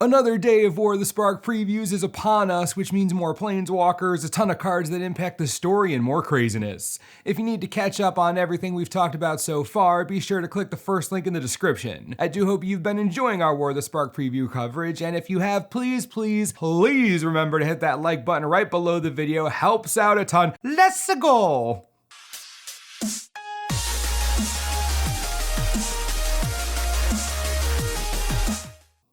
Another day of War of the Spark previews is upon us, which means more planeswalkers, a ton of cards that impact the story, and more craziness. If you need to catch up on everything we've talked about so far, be sure to click the first link in the description. I do hope you've been enjoying our War of the Spark preview coverage, and if you have, please remember to hit that like button right below the video. Helps out a ton. Let's go!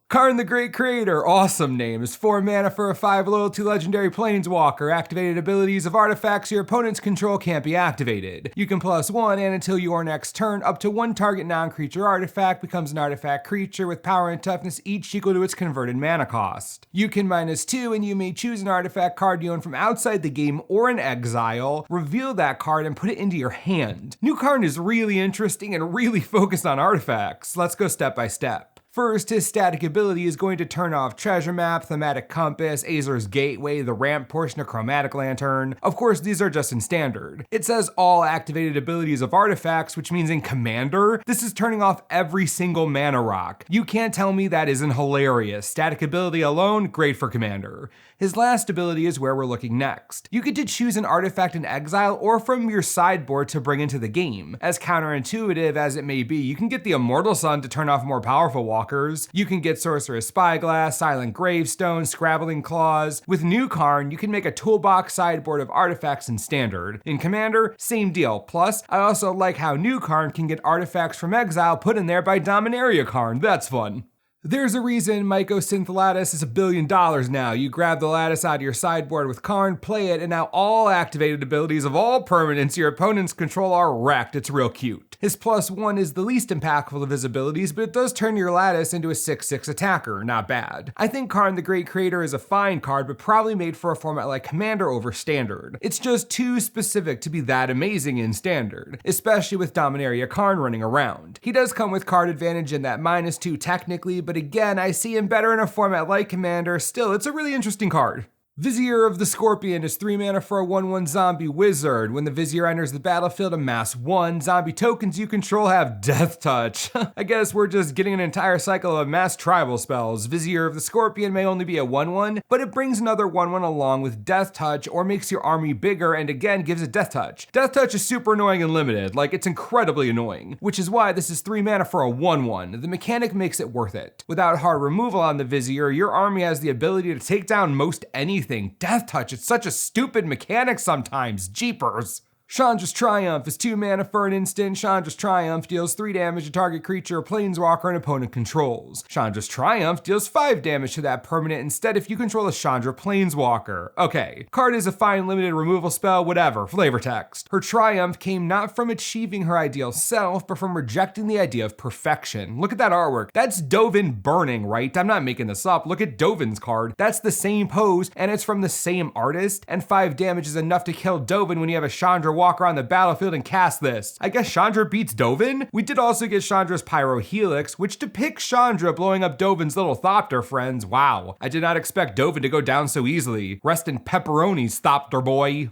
Karn the Great Creator, awesome name, is 4 mana for a 5 loyalty legendary planeswalker. Activated abilities of artifacts your opponents control can't be activated. You can +1 and until your next turn, up to 1 target non-creature artifact becomes an artifact creature with power and toughness each equal to its converted mana cost. You can -2 and you may choose an artifact card you own from outside the game or in exile, reveal that card and put it into your hand. New Karn is really interesting and really focused on artifacts. Let's go step by step. First, his static ability is going to turn off Treasure Map, Thematic Compass, Azur's Gateway, the ramp portion of Chromatic Lantern. Of course, these are just in Standard. It says all activated abilities of artifacts, which means in Commander, this is turning off every single mana rock. You can't tell me that isn't hilarious. Static ability alone, great for Commander. His last ability is where we're looking next. You get to choose an artifact in exile or from your sideboard to bring into the game. As counterintuitive as it may be, you can get the Immortal Sun to turn off more powerful walkers. You can get Sorcerous Spyglass, Silent Gravestone, Scrabbling Claws. With New Karn, you can make a toolbox sideboard of artifacts in Standard. In Commander, same deal. Plus, I also like how New Karn can get artifacts from exile put in there by Dominaria Karn. That's fun. There's a reason Mycosynth Lattice is $1 billion now. You grab the Lattice out of your sideboard with Karn, play it, and now all activated abilities of all permanents your opponents control are wrecked. It's real cute. His +1 is the least impactful of his abilities, but it does turn your Lattice into a 6/6 attacker. Not bad. I think Karn the Great Creator is a fine card, but probably made for a format like Commander over Standard. It's just too specific to be that amazing in Standard, especially with Dominaria Karn running around. He does come with card advantage in that -2 technically, but again, I see him better in a format like Commander. Still, it's a really interesting card. Vizier of the Scorpion is 3 mana for a 1/1 zombie wizard. When the Vizier enters the battlefield, amass 1. Zombie tokens you control have Death Touch. I guess we're just getting an entire cycle of mass tribal spells. Vizier of the Scorpion may only be a 1/1, but it brings another 1/1 along with Death Touch or makes your army bigger and again gives it Death Touch. Death Touch is super annoying and limited, like it's incredibly annoying, which is why this is 3 mana for a 1/1. The mechanic makes it worth it. Without hard removal on the Vizier, your army has the ability to take down most anything. Death Touch, it's such a stupid mechanic sometimes, jeepers. Chandras Triumph is 2 mana for an instant. Chandras Triumph deals 3 damage to target creature, planeswalker, an opponent controls. Chandras Triumph deals 5 damage to that permanent instead if you control a Chandra planeswalker. Okay, card is a fine limited removal spell, whatever, flavor text. Her triumph came not from achieving her ideal self, but from rejecting the idea of perfection. Look at that artwork. That's Dovin burning, right? I'm not making this up. Look at Dovin's card. That's the same pose, and it's from the same artist, and 5 damage is enough to kill Dovin when you have a Chandra walk around the battlefield and cast this. I guess Chandra beats Dovin? We did also get Chandra's Pyrohelix, which depicts Chandra blowing up Dovin's little Thopter friends. Wow, I did not expect Dovin to go down so easily. Rest in pepperonis, Thopter boy.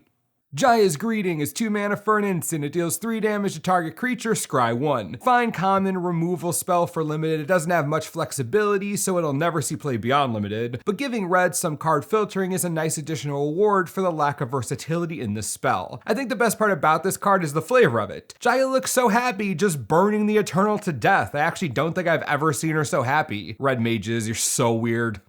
Jaya's Greeting is 2 mana for an instant. It deals 3 damage to target creature, scry 1. Fine common removal spell for limited. It doesn't have much flexibility, so it'll never see play beyond limited. But giving red some card filtering is a nice additional reward for the lack of versatility in this spell. I think the best part about this card is the flavor of it. Jaya looks so happy just burning the Eternal to death. I actually don't think I've ever seen her so happy. Red mages, you're so weird.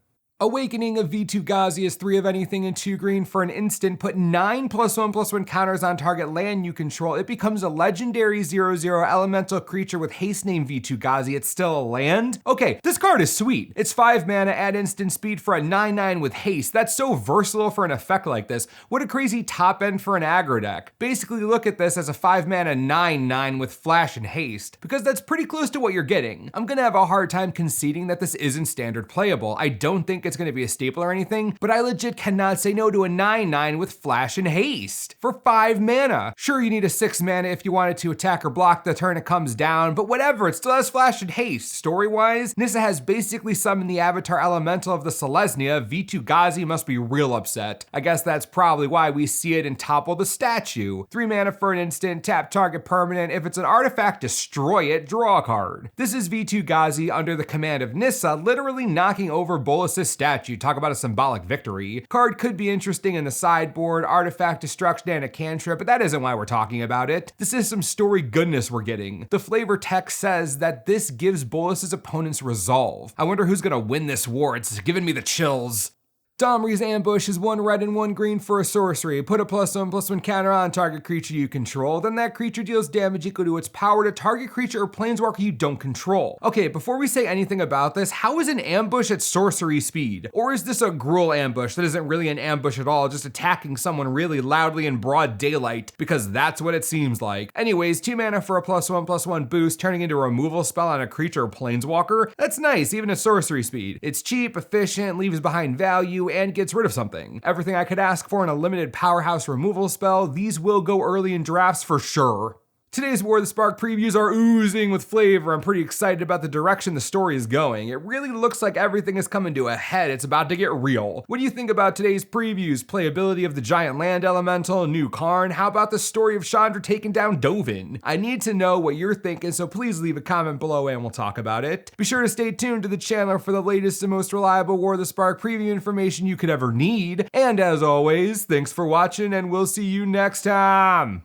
Awakening of V2 Ghazi is 3 of anything and 2 green for an instant. Put 9 +1/+1 counters on target land you control. It becomes a legendary 0/0 elemental creature with haste named V2 Ghazi. It's still a land? Okay, this card is sweet. It's 5 mana, add instant speed for a 9/9 with haste. That's so versatile for an effect like this. What a crazy top end for an aggro deck. Basically look at this as a 5 mana 9/9 with flash and haste, because that's pretty close to what you're getting. I'm gonna have a hard time conceding that this isn't standard playable. I don't think it's gonna be a staple or anything, but I legit cannot say no to a 9/9 with Flash and Haste for 5 mana. Sure, you need a 6 mana if you wanted to attack or block the turn it comes down, but whatever, it still has Flash and Haste. Story-wise, Nissa has basically summoned the Avatar Elemental of the Selesnya. V2 Ghazi must be real upset. I guess that's probably why we see it and topple the statue. 3 mana for an instant, tap target permanent. If it's an artifact, destroy it, draw a card. This is V2 Ghazi under the command of Nissa, literally knocking over Bolas's statue. Talk about a symbolic victory. Card could be interesting in the sideboard, artifact destruction and a cantrip, but that isn't why we're talking about it. This is some story goodness we're getting. The flavor text says that this gives Bolas's opponents resolve. I wonder who's gonna win this war. It's giving me the chills. Domri's Ambush is 1 red and 1 green for a sorcery. Put a +1/+1 counter on target creature you control, then that creature deals damage equal to its power to target creature or planeswalker you don't control. Okay, before we say anything about this, how is an ambush at sorcery speed? Or is this a Gruul ambush that isn't really an ambush at all, just attacking someone really loudly in broad daylight? Because that's what it seems like. Anyways, 2 mana for a +1/+1 boost, turning into a removal spell on a creature or planeswalker. That's nice, even at sorcery speed. It's cheap, efficient, leaves behind value, and gets rid of something. Everything I could ask for in a limited powerhouse removal spell. These will go early in drafts for sure. Today's War of the Spark previews are oozing with flavor. I'm pretty excited about the direction the story is going. It really looks like everything is coming to a head. It's about to get real. What do you think about today's previews? Playability of the giant land elemental, new Karn? How about the story of Chandra taking down Dovin? I need to know what you're thinking, so please leave a comment below and we'll talk about it. Be sure to stay tuned to the channel for the latest and most reliable War of the Spark preview information you could ever need. And as always, thanks for watching and we'll see you next time.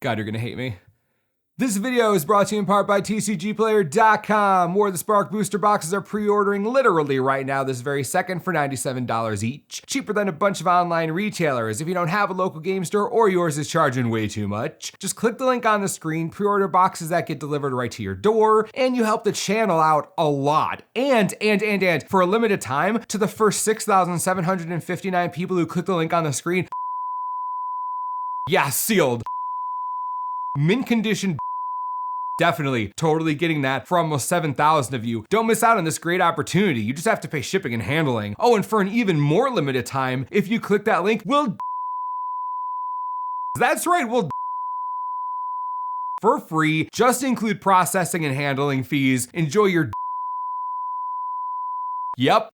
God, you're gonna hate me. This video is brought to you in part by TCGplayer.com. War of the Spark booster boxes are pre-ordering literally right now this very second for $97 each. Cheaper than a bunch of online retailers. If you don't have a local game store or yours is charging way too much, just click the link on the screen, pre-order boxes that get delivered right to your door, and you help the channel out a lot. And for a limited time, to the first 6,759 people who click the link on the screen, yeah, sealed. Mint condition. Definitely, totally getting that for almost 7,000 of you. Don't miss out on this great opportunity. You just have to pay shipping and handling. Oh, and for an even more limited time, if you click that link, that's right, we'll for free, just include processing and handling fees. Enjoy your Yep.